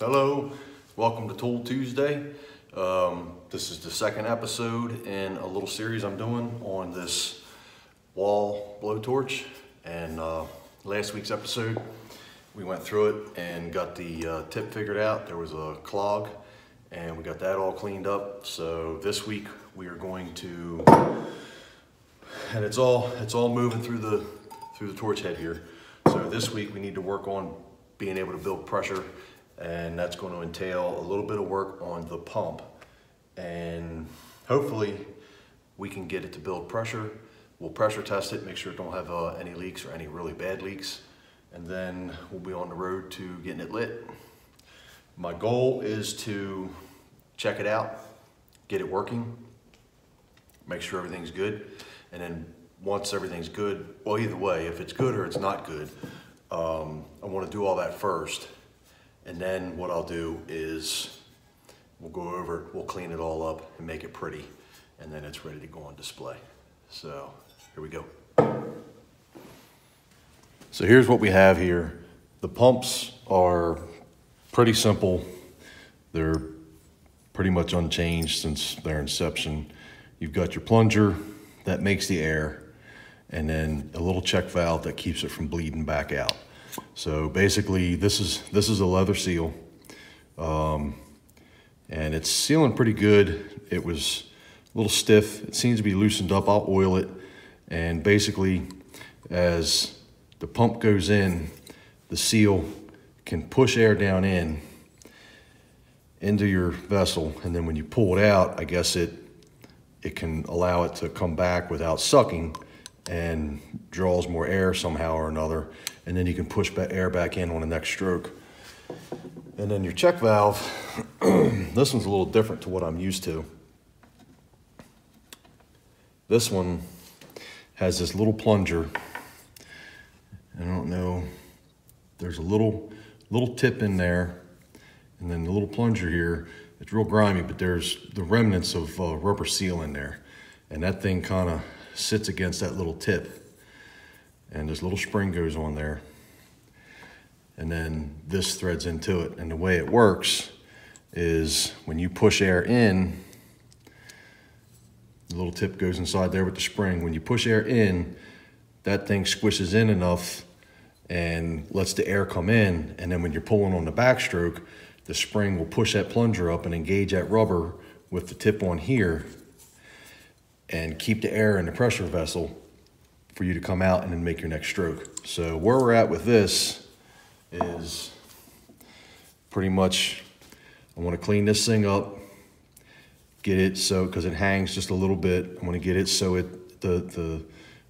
Hello, welcome to Tool Tuesday. This is the second episode in a little series I'm doing on this wall blowtorch. And last week's episode, we went through it and got the tip figured out. There was a clog and we got that all cleaned up. So this week we are going to, and it's all moving through the torch head here. So this week we need to work on being able to build pressure, and that's going to entail a little bit of work on the pump, and hopefully we can get it to build pressure. We'll pressure test it, make sure it don't have any leaks or any really bad leaks, and then we'll be on the road to getting it lit. My goal is to check it out, get it working, make sure everything's good, and then once everything's good, well, either way, if it's good or it's not good, I want to do all that first. And then what I'll do is we'll go over it, we'll clean it all up and make it pretty, and then it's ready to go on display. So here we go. So here's what we have here. The pumps are pretty simple. They're pretty much unchanged since their inception. You've got your plunger that makes the air, and then a little check valve that keeps it from bleeding back out. So basically this is a leather seal, and it's sealing pretty good. It was a little stiff. It seems to be loosened up. I'll oil it, and basically as the pump goes in, the seal can push air down into your vessel, and then when you pull it out, I guess it can allow it to come back without sucking and draws more air somehow or another, and then you can push air back in on the next stroke. And then your check valve, this one's a little different to what I'm used to. This one has this little plunger. I don't know, there's a little tip in there, and then the little plunger here, it's real grimy, but there's the remnants of rubber seal in there, and that thing kind of sits against that little tip, and this little spring goes on there, and then this threads into it. And the way it works is when you push air in, the little tip goes inside there with the spring. When you push air in, that thing squishes in enough and lets the air come in, and then when you're pulling on the backstroke, the spring will push that plunger up and engage that rubber with the tip on here and keep the air in the pressure vessel for you to come out and then make your next stroke. So where we're at with this is pretty much, I want to clean this thing up, get it so, because it hangs just a little bit, I want to get it so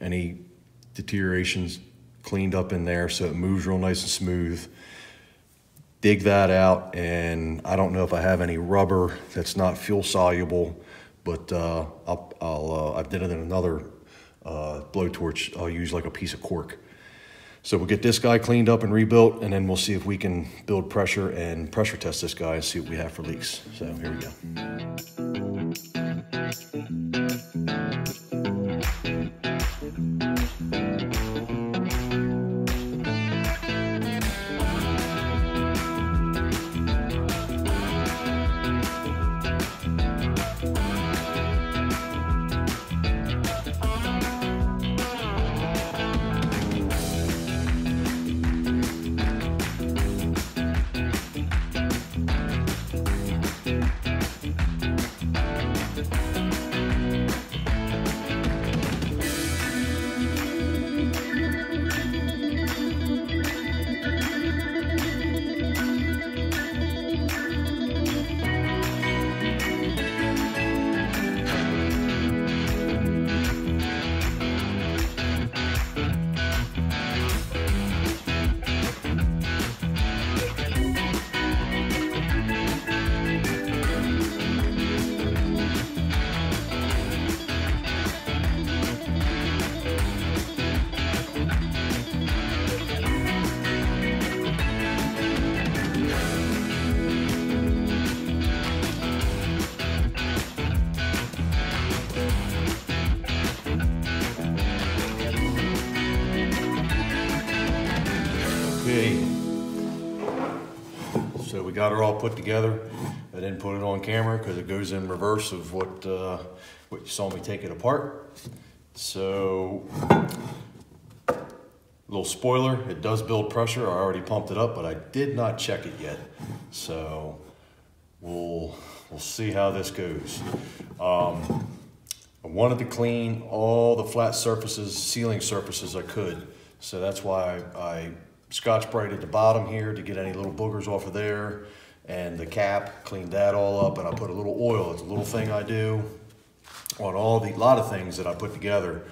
any deterioration's cleaned up in there so it moves real nice and smooth. Dig that out, and I don't know if I have any rubber that's not fuel soluble, but I did it in another blowtorch. I'll use like a piece of cork. So we'll get this guy cleaned up and rebuilt, and then we'll see if we can build pressure and pressure test this guy and see what we have for leaks. So here we go. So we got her all put together. I didn't put it on camera because it goes in reverse of what you saw me take it apart. So, little spoiler, it does build pressure. I already pumped it up, but I did not check it yet. So we'll see how this goes. I wanted to clean all the flat surfaces, ceiling surfaces I could. So that's why I Scotch-Brighted the bottom here to get any little boogers off of there, and the cap, cleaned that all up, and I put a little oil. It's a little thing I do on a lot of things that I put together.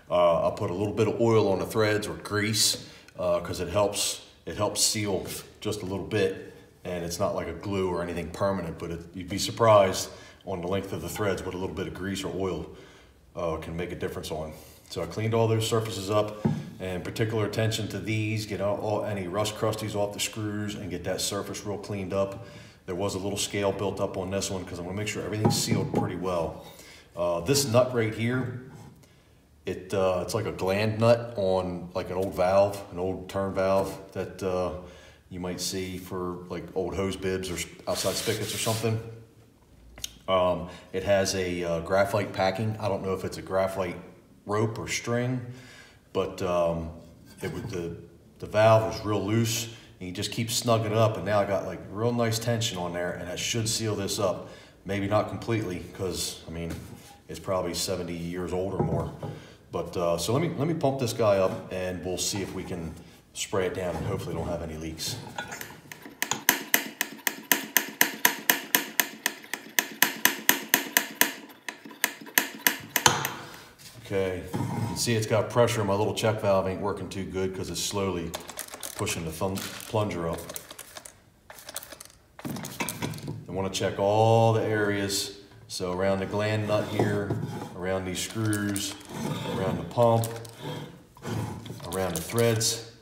I'll put a little bit of oil on the threads or grease because it helps seal just a little bit, and it's not like a glue or anything permanent, but you'd be surprised on the length of the threads what a little bit of grease or oil can make a difference on. So I cleaned all those surfaces up, and particular attention to these, get any rust crusties off the screws and get that surface real cleaned up. There was a little scale built up on this one because I want to make sure everything's sealed pretty well. This nut right here, it's like a gland nut on like an old valve, an old turn valve that you might see for like old hose bibs or outside spigots or something. It has a graphite packing. I don't know if it's a graphite rope or string, but the valve was real loose, and you just keep snugging it up, and now I got like real nice tension on there, and that should seal this up. Maybe not completely, because I mean it's probably 70 years old or more. But so let me pump this guy up, and we'll see if we can spray it down and hopefully don't have any leaks. Okay, you can see it's got pressure. My little check valve ain't working too good because it's slowly pushing the plunger up. I want to check all the areas. So around the gland nut here, around these screws, around the pump, around the threads,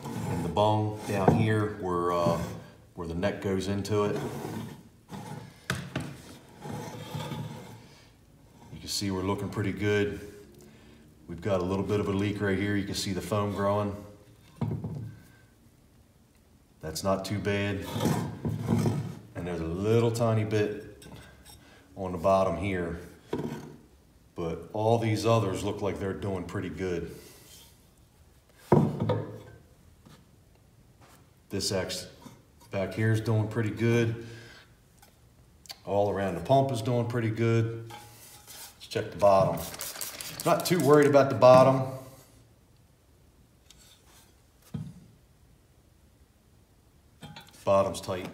and the bung down here where the neck goes into it. You can see we're looking pretty good. We've got a little bit of a leak right here. You can see the foam growing. That's not too bad. And there's a little tiny bit on the bottom here. But all these others look like they're doing pretty good. This X back here is doing pretty good. All around the pump is doing pretty good. Let's check the bottom. Not too worried about the bottom. Bottom's tight.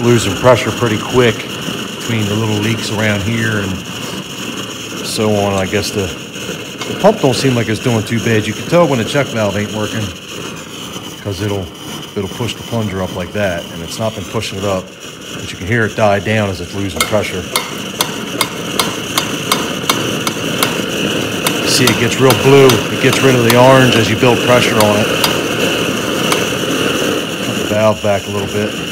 Losing pressure pretty quick between the little leaks around here and so on. I guess the pump don't seem like it's doing too bad. You can tell when the check valve ain't working because it'll push the plunger up like that, and it's not been pushing it up, but you can hear it die down as it's losing pressure. See, it gets real blue. It gets rid of the orange as you build pressure on it. Cut the valve back a little bit.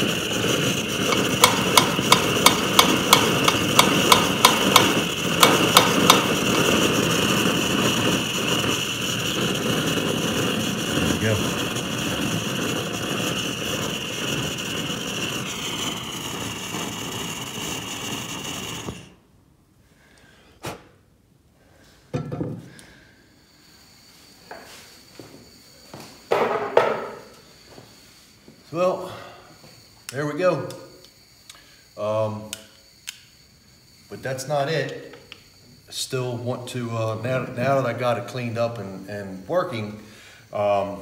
Well, there we go. But that's not it. I still want to, now that I got it cleaned up and working, I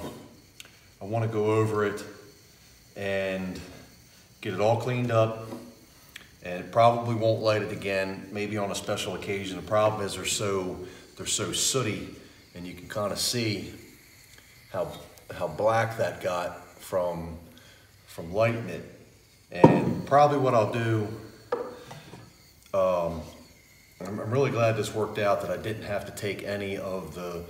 want to go over it and get it all cleaned up, and probably won't light it again, maybe on a special occasion. The problem is they're so sooty, and you can kind of see how black that got from lighting it. And probably what I'll do, I'm really glad this worked out, that I didn't have to take any of the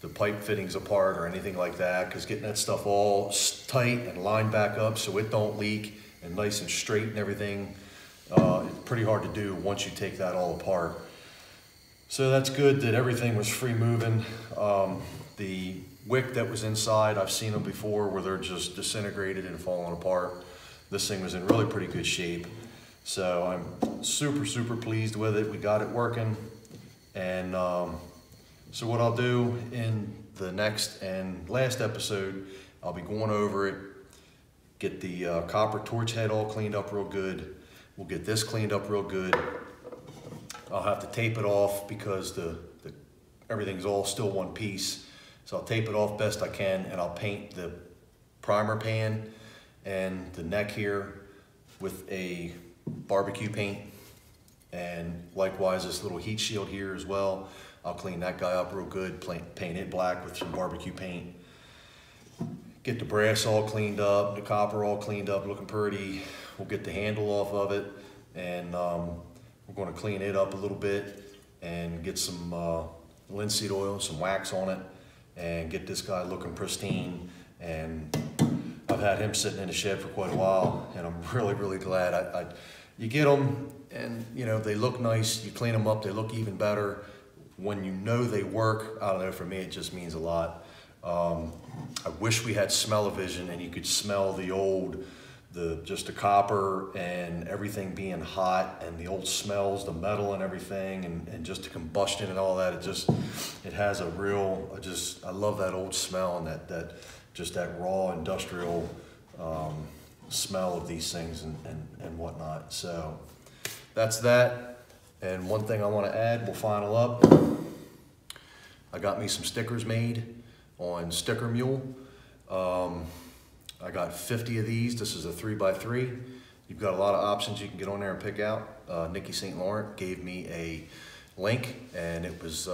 pipe fittings apart or anything like that, because getting that stuff all tight and lined back up so it don't leak and nice and straight and everything, it's pretty hard to do once you take that all apart. So that's good that everything was free moving. The wick that was inside, I've seen them before where they're just disintegrated and falling apart. This thing was in really pretty good shape. So I'm super pleased with it. We got it working. And so what I'll do in the next and last episode, I'll be going over it, get the copper torch head all cleaned up real good. We'll get this cleaned up real good. I'll have to tape it off because everything's all still one piece. So I'll tape it off best I can, and I'll paint the primer pan and the neck here with a barbecue paint, and likewise this little heat shield here as well. I'll clean that guy up real good, paint it black with some barbecue paint. Get the brass all cleaned up, the copper all cleaned up, looking pretty. We'll get the handle off of it, and we're going to clean it up a little bit and get some linseed oil, some wax on it, and get this guy looking pristine. And I've had him sitting in the shed for quite a while, and I'm really glad. You get them, and you know they look nice. You clean them up, they look even better. When you know they work, I don't know, for me it just means a lot. I wish we had smell-o-vision and you could smell just the copper and everything being hot, and the old smells, the metal and everything, and just the combustion and all that. It has a real, I love that old smell, and that raw industrial smell of these things and whatnot. So that's that. And one thing I want to add, we'll final up. I got me some stickers made on Sticker Mule. I got 50 of these. This is a 3x3. You've got a lot of options you can get on there and pick out. Nikki St. Laurent gave me a link, and it was,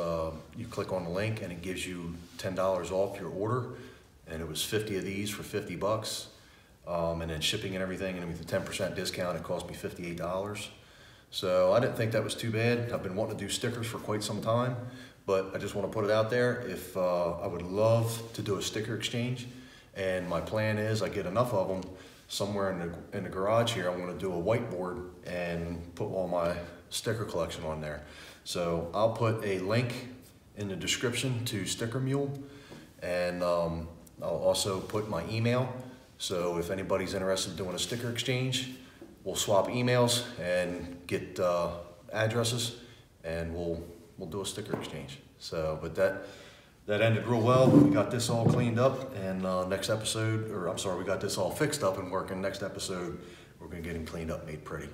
you click on the link and it gives you $10 off your order. And it was 50 of these for 50 bucks. And then shipping and everything, and with the 10% discount, it cost me $58. So I didn't think that was too bad. I've been wanting to do stickers for quite some time, but I just want to put it out there. If I would love to do a sticker exchange, and my plan is I get enough of them somewhere in the garage here. I'm going to do a whiteboard and put all my sticker collection on there. So I'll put a link in the description to Sticker Mule, and I'll also put my email. So if anybody's interested in doing a sticker exchange, we'll swap emails and get addresses, and we'll do a sticker exchange. So, but that ended real well. We got this all cleaned up, and next episode, or I'm sorry, we got this all fixed up and working. Next episode, we're gonna get him cleaned up, made pretty.